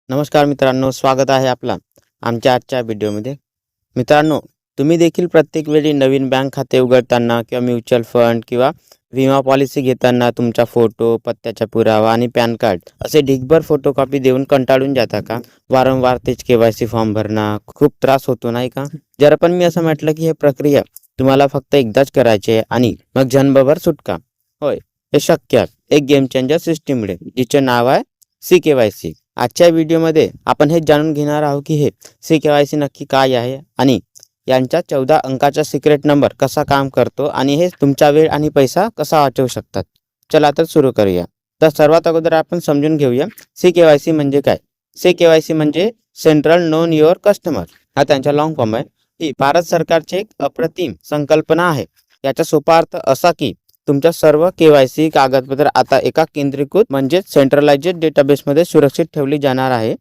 नमस्कार मित्रांनो, स्वागत आहे आपला आमच्या आजच्या व्हिडिओमध्ये. मित्रांनो, तुम्ही देखील प्रत्येक वेळी नवीन बँक खाते उघडताना किंवा म्युच्युअल फंड किंवा विमा पॉलिसी घेताना तुमचा फोटो, पत्त्याचा पुरावा आणि पॅन कार्ड असे ढिगभर फोटोकॉपी देऊन कंटाळून जाता का? वारंवार तेच KYC फॉर्म भरणं खूप त्रास होतो नाही का? जर पण मी असं म्हटलं की हे प्रक्रिया तुम्हाला फक्त एकदाच करायची आहे आणि मग जन्मभर सुटका. होय, हे शक्य आहे. एक गेम चेंजर सिस्टीममुळे, जिचे नाव आहे CKYC. आजच्या व्हिडिओमध्ये आपण हे जाणून घेणार आहोत की हे CKYC नक्की काय आहे आणि यांचा 14 अंकाचा सिक्रेट नंबर कसा काम करतो आणि हे तुमचा वेळ आणि पैसा कसा वाचवू शकतात. चला तर सुरू करूया. तर सर्वात अगोदर आपण समजून घेऊया CKYC म्हणजे काय. CKYC म्हणजे सेंट्रल नोन युअर कस्टमर. हा त्यांचा लॉंग फॉर्म आहे. ही भारत सरकारची एक अप्रतिम संकल्पना आहे. याचा सोपा अर्थ असा की तुमच्या सर्व KYC कागदपत्र आता एका केंद्रीकृत म्हणजे सेंट्रलाइज्ड डेटाबेसमध्ये सुरक्षित ठेवली जाणार आहे.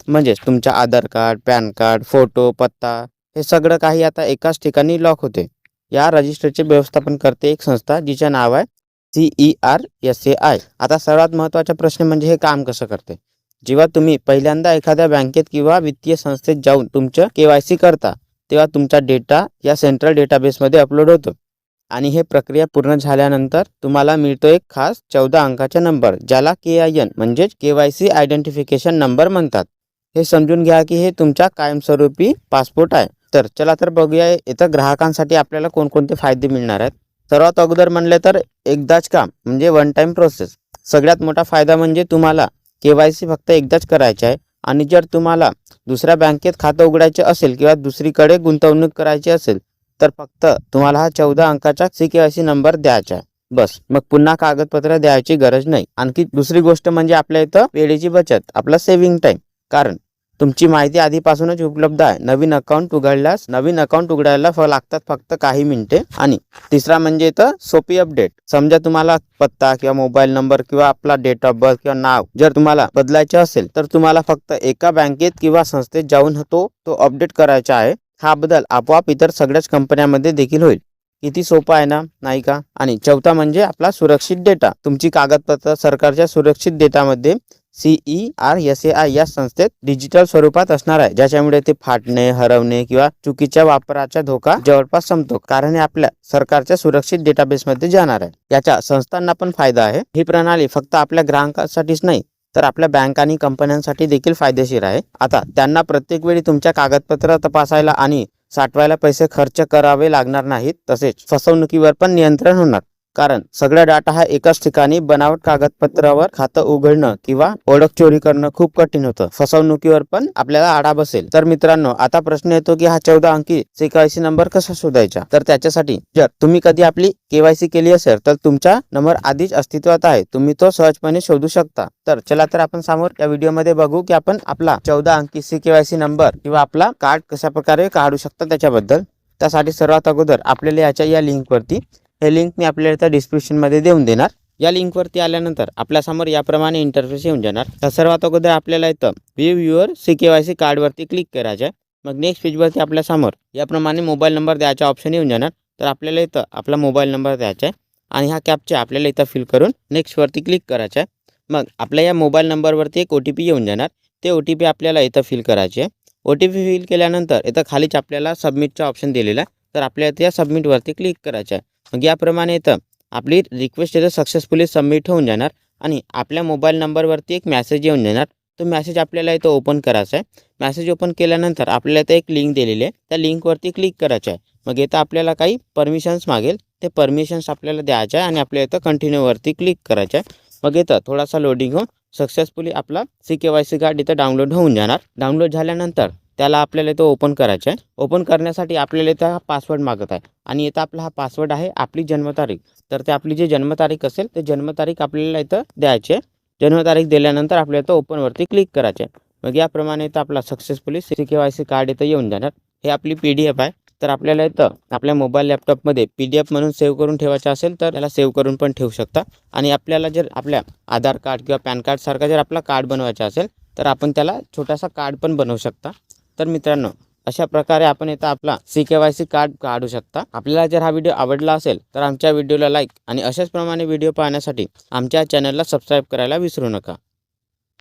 म्हणजेच तुमचा आधार कार्ड, पॅन कार्ड, फोटो, पत्ता हे सगळं काही आता एकाच ठिकाणी लॉक होते. या रजिस्टरचे व्यवस्थापन करते एक संस्था जिचे नाव आहे CERSAI. आता सर्वात महत्त्वाचा प्रश्न म्हणजे हे काम कसं करते. जेव्हा तुम्ही पहिल्यांदा एखाद्या बँकेत किंवा वित्तीय संस्थेत जाऊन तुमचं KYC करता तेव्हा तुमचा डेटा या सेंट्रल डेटाबेसमध्ये अपलोड होतो आणि हे प्रक्रिया पूर्ण झाल्यानंतर तुम्हाला मिळतो एक खास 14 अंकाचा नंबर, ज्याला KIN म्हणजेच KYC आयडेंटिफिकेशन नंबर म्हणतात. हे समजून घ्या की हे तुमचा कायमस्वरूपी पासपोर्ट आहे. तर चला तर बघूया इथं ग्राहकांसाठी आपल्याला कोणकोणते फायदे मिळणार आहेत. सर्वात अगोदर म्हणले तर एकदाच काम म्हणजे वन टाइम प्रोसेस. सगळ्यात मोठा फायदा म्हणजे तुम्हाला KYC फक्त एकदाच करायचे आहे आणि जर तुम्हाला दुसऱ्या बँकेत खातं उघडायचे असेल किंवा दुसरीकडे गुंतवणूक करायची असेल तर फक्त तुम्हाला हा 14 अंकाचा CKYC नंबर द्यायचा आहे. बस, मग पुन्हा कागदपत्र द्यायची गरज नाही. आणखी दुसरी गोष्ट म्हणजे आपल्या इथं वेळेची बचत, आपला सेव्हिंग टाइम. कारण तुमची माहिती आधीपासूनच उपलब्ध आहे. नवीन अकाउंट उघडायला लागतात फक्त काही मिनिटे. आणि तिसरा म्हणजे इथं सोपी अपडेट. समजा तुम्हाला पत्ता किंवा मोबाईल नंबर किंवा आपला डेट ऑफ बर्थ किंवा नाव जर तुम्हाला बदलायचे असेल तर तुम्हाला फक्त एका बँकेत किंवा संस्थेत जाऊन तो अपडेट करायचा आहे. हा बदल आपोआप इतर सगळ्याच कंपन्यांमध्ये देखील होईल. किती सोपा आहे ना, नाही का? आणि चौथा म्हणजे आपला सुरक्षित डेटा. तुमची कागदपत्र सरकारच्या सुरक्षित डेटामध्ये CERSAI या संस्थेत डिजिटल स्वरूपात असणार आहे, ज्याच्यामुळे ते फाटणे, हरवणे किंवा चुकीच्या वापराचा धोका जवळपास संपतो. कारण हे आपल्या सरकारच्या सुरक्षित डेटाबेसमध्ये जाणार आहे. याचा संस्थांना पण फायदा आहे. ही प्रणाली फक्त आपल्या ग्राहकांसाठीच नाही तर आपल्या बँक आणि कंपन्यांसाठी देखील फायदेशीर आहे. आता त्यांना प्रत्येक वेळी तुमच्या कागदपत्र तपासायला आणि साठवायला पैसे खर्च करावे लागणार नाहीत. तसेच फसवणुकीवर पण नियंत्रण होणार. कारण सगळा डाटा हा एकाच ठिकाणी बनावट कागदपत्रावर खातं उघडणं किंवा ओळख चोरी करणं खूप कठीण होतं. फसवणुकीवर पण आपल्याला आळा बसेल. तर मित्रांनो, आता प्रश्न येतो की हा 14 अंकी CKYC नंबर कसा शोधायचा. तर त्याच्यासाठी जर तुम्ही कधी आपली KYC केली असेल तर तुमचा नंबर आधीच अस्तित्वात आहे. तुम्ही तो सहजपणे शोधू शकता. तर चला तर आपण समोर या व्हिडिओमध्ये बघू की आपण आपला 14 अंकी CKYC नंबर किंवा आपला कार्ड कशा प्रकारे काढू शकता त्याच्याबद्दल. त्यासाठी सर्वात अगोदर आपल्याला याच्या या लिंकवरती, हे लिंक मी आपल्याला इथं डिस्क्रिप्शनमध्ये देऊन देणार. या लिंकवरती आल्यानंतर आपल्यासमोर याप्रमाणे इंटरफेस येऊन जाणार. तर सर्वात अगोदर आपल्याला इथं व्ह्यू युअर CKYC कार्डवरती क्लिक करायचं आहे. मग नेक्स्ट पेजवरती आपल्यासमोर याप्रमाणे मोबाईल नंबर द्यायचा ऑप्शन येऊन जाणार. तर आपल्याला इथं आपला मोबाईल नंबर द्यायचा आहे आणि हा कॅप्चा आपल्याला इथं फिल करून नेक्स्टवरती क्लिक करायचा आहे. मग आपल्या या मोबाईल नंबरवरती एक OTP येऊन जाणार. ते OTP आपल्याला इथं फिल करायचे आहे. OTP फिल केल्यानंतर इथं खालीच आपल्याला सबमिटचा ऑप्शन दिलेला आहे. तर आपल्याला त्या सबमिटवरती क्लिक करायचं आहे. मग याप्रमाणे इथं आपली रिक्वेस्ट इथं सक्सेसफुली सबमिट होऊन जाणार आणि आपल्या मोबाईल नंबरवरती एक मेसेज येऊन जाणार. तो मेसेज आपल्याला इथं ओपन करायचा आहे. मेसेज ओपन केल्यानंतर आपल्याला इथं एक लिंक दिलेली आहे. त्या लिंकवरती क्लिक करायचं आहे. मग इथं आपल्याला काही परमिशन्स मागेल. ते परमिशन्स आपल्याला द्यायचे आहे आणि आपल्याला इथं कंटिन्यूवरती क्लिक करायचं आहे. मग इथं थोडासा लोडिंग होऊन सक्सेसफुली आपला CKYC कार्ड इथं डाउनलोड होऊन जाणार. डाउनलोड झाल्यानंतर त्याला आपल्याला इथं ओपन करायचं आहे. ओपन करण्यासाठी आपल्याला इथं हा पासवर्ड मागत आहे आणि इथं आपला हा पासवर्ड आहे आपली जन्मतारीख. तर ते आपली जी जन्मतारीख असेल ते जन्मतारीख आपल्याला इथं द्यायची आहे. जन्मतारीख दिल्यानंतर आपल्याला इथं ओपनवरती क्लिक करायचं आहे. मग याप्रमाणे इथं आपला सक्सेसफुली CKYC कार्ड इथं येऊन जाणार. हे आपली PDF आहे. तर आपल्याला इथं आपल्या मोबाईल लॅपटॉपमध्ये PDF म्हणून सेव्ह करून ठेवायचं असेल तर त्याला सेव्ह करून पण ठेवू शकता. आणि आपल्याला जर आपल्या आधार कार्ड किंवा पॅन कार्ड सारखा जर आपला कार्ड बनवायचा असेल तर आपण त्याला छोटासा कार्ड पण बनवू शकता. तर मित्रांनो, अशा प्रकारे आपण इथं आपला CKYC कार्ड काढू शकता. आपल्याला जर हा व्हिडिओ आवडला असेल तर आमच्या व्हिडिओला लाईक आणि अशाच प्रमाणे व्हिडिओ पाहण्यासाठी आमच्या चॅनलला सबस्क्राईब करायला विसरू नका.